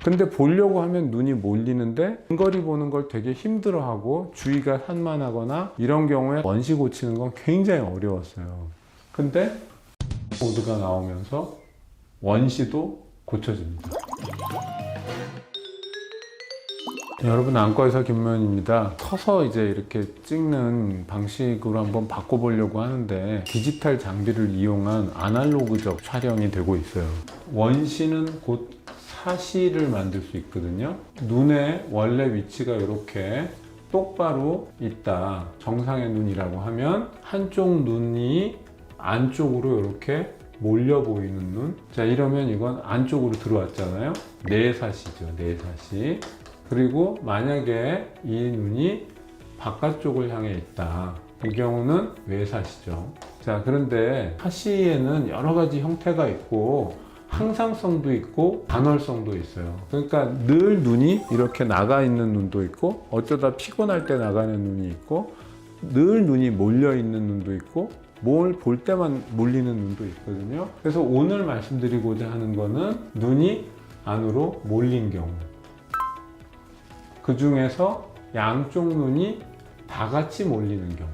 근데 보려고 하면 눈이 몰리는데 근거리 보는 걸 되게 힘들어하고 주의가 산만하거나 이런 경우에 원시 고치는 건 굉장히 어려웠어요. 근데 모드가 나오면서 원시도 고쳐집니다. 여러분, 안과의사 김모현입니다. 서서 이제 이렇게 찍는 방식으로 한번 바꿔보려고 하는데 디지털 장비를 이용한 아날로그적 촬영이 되고 있어요. 원시는 곧 사시를 만들 수 있거든요. 눈의 원래 위치가 이렇게 똑바로 있다. 정상의 눈이라고 하면 한쪽 눈이 안쪽으로 이렇게 몰려 보이는 눈. 자, 이러면 이건 안쪽으로 들어왔잖아요. 내사시죠, 내사시. 그리고 만약에 이 눈이 바깥쪽을 향해 있다. 이 경우는 외사시죠. 자, 그런데 사시에는 여러 가지 형태가 있고 항상성도 있고 단월성도 있어요. 그러니까 늘 눈이 이렇게 나가 있는 눈도 있고 어쩌다 피곤할 때 나가는 눈이 있고 늘 눈이 몰려 있는 눈도 있고 뭘 볼 때만 몰리는 눈도 있거든요. 그래서 오늘 말씀드리고자 하는 거는 눈이 안으로 몰린 경우, 그 중에서 양쪽 눈이 다 같이 몰리는 경우,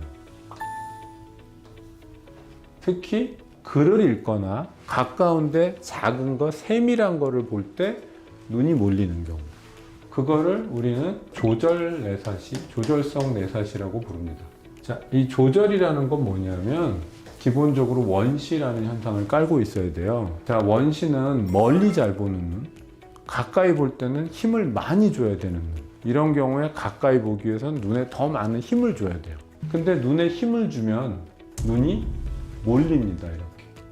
특히 글을 읽거나 가까운데 작은 거, 세밀한 거를 볼 때 눈이 몰리는 경우, 그거를 우리는 조절 내사시, 조절성 내사시라고 부릅니다. 자, 이 조절이라는 건 뭐냐면 기본적으로 원시라는 현상을 깔고 있어야 돼요. 자, 원시는 멀리 잘 보는 눈, 가까이 볼 때는 힘을 많이 줘야 되는 눈. 이런 경우에 가까이 보기 위해서는 눈에 더 많은 힘을 줘야 돼요. 근데 눈에 힘을 주면 눈이 몰립니다. 이렇게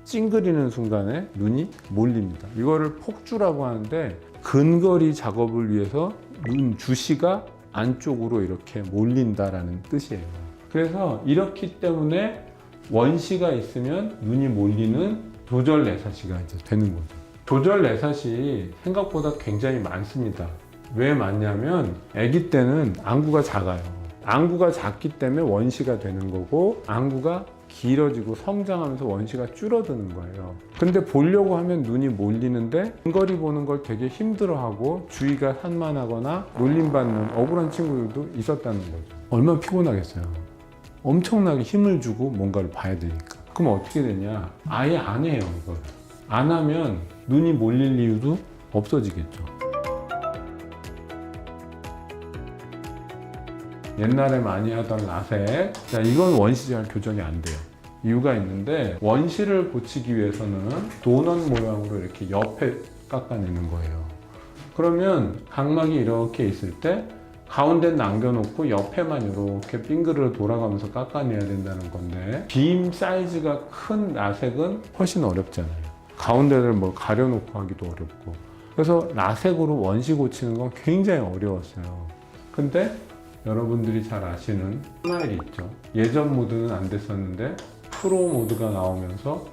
찡그리는 순간에 눈이 몰립니다. 이거를 폭주라고 하는데 근거리 작업을 위해서 눈 주시가 안쪽으로 이렇게 몰린다라는 뜻이에요. 그래서 이렇기 때문에 원시가 있으면 눈이 몰리는 조절 내사시가 이제 되는 거죠. 조절 내사시 생각보다 굉장히 많습니다. 왜 많냐면 아기 때는 안구가 작아요. 안구가 작기 때문에 원시가 되는 거고 안구가 길어지고 성장하면서 원시가 줄어드는 거예요. 근데 보려고 하면 눈이 몰리는데 근거리 보는 걸 되게 힘들어하고 주의가 산만하거나 놀림받는 억울한 친구들도 있었다는 거죠. 얼마나 피곤하겠어요. 엄청나게 힘을 주고 뭔가를 봐야 되니까. 그럼 어떻게 되냐? 아예 안 해요, 이걸. 안 하면 눈이 몰릴 이유도 없어지겠죠. 옛날에 많이 하던 라섹, 자, 이건 원시 잘 교정이 안 돼요. 이유가 있는데 원시를 고치기 위해서는 도넛 모양으로 이렇게 옆에 깎아내는 거예요. 그러면 각막이 이렇게 있을 때 가운데 남겨놓고 옆에만 이렇게 빙그르 돌아가면서 깎아내야 된다는 건데 빔 사이즈가 큰 라섹은 훨씬 어렵잖아요. 가운데를 뭐 가려놓고 하기도 어렵고. 그래서 라섹으로 원시 고치는 건 굉장히 어려웠어요. 근데 여러분들이 잘 아시는 스마일이 있죠. 예전 모드는 안 됐었는데 프로 모드가 나오면서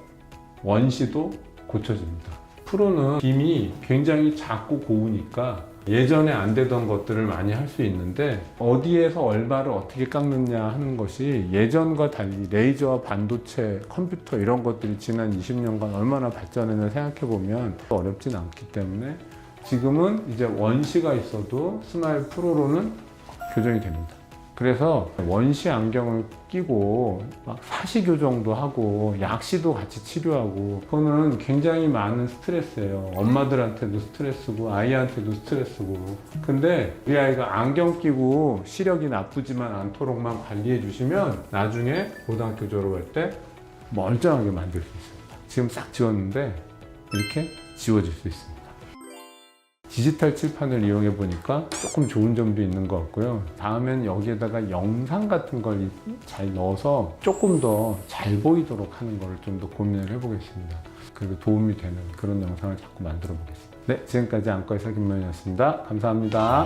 원시도 고쳐집니다. 프로는 빔이 굉장히 작고 고우니까 예전에 안 되던 것들을 많이 할 수 있는데 어디에서 얼마를 어떻게 깎느냐 하는 것이 예전과 달리 레이저와 반도체, 컴퓨터 이런 것들이 지난 20년간 얼마나 발전했나 생각해보면 어렵진 않기 때문에 지금은 이제 원시가 있어도 스마일 프로로는 교정이 됩니다. 그래서 원시 안경을 끼고 막 사시 교정도 하고 약시도 같이 치료하고 그거는 굉장히 많은 스트레스예요. 엄마들한테도 스트레스고 아이한테도 스트레스고. 근데 우리 아이가 안경 끼고 시력이 나쁘지만 않도록만 관리해 주시면 나중에 고등학교 졸업할 때 멀쩡하게 만들 수 있습니다. 지금 싹 지웠는데 이렇게 지워질 수 있습니다. 디지털 칠판을 이용해 보니까 조금 좋은 점도 있는 것 같고요. 다음엔 여기에다가 영상 같은 걸 잘 넣어서 조금 더 잘 보이도록 하는 걸 좀 더 고민을 해보겠습니다. 그리고 도움이 되는 그런 영상을 자꾸 만들어 보겠습니다. 네, 지금까지 안과의사 김모현이었습니다. 감사합니다.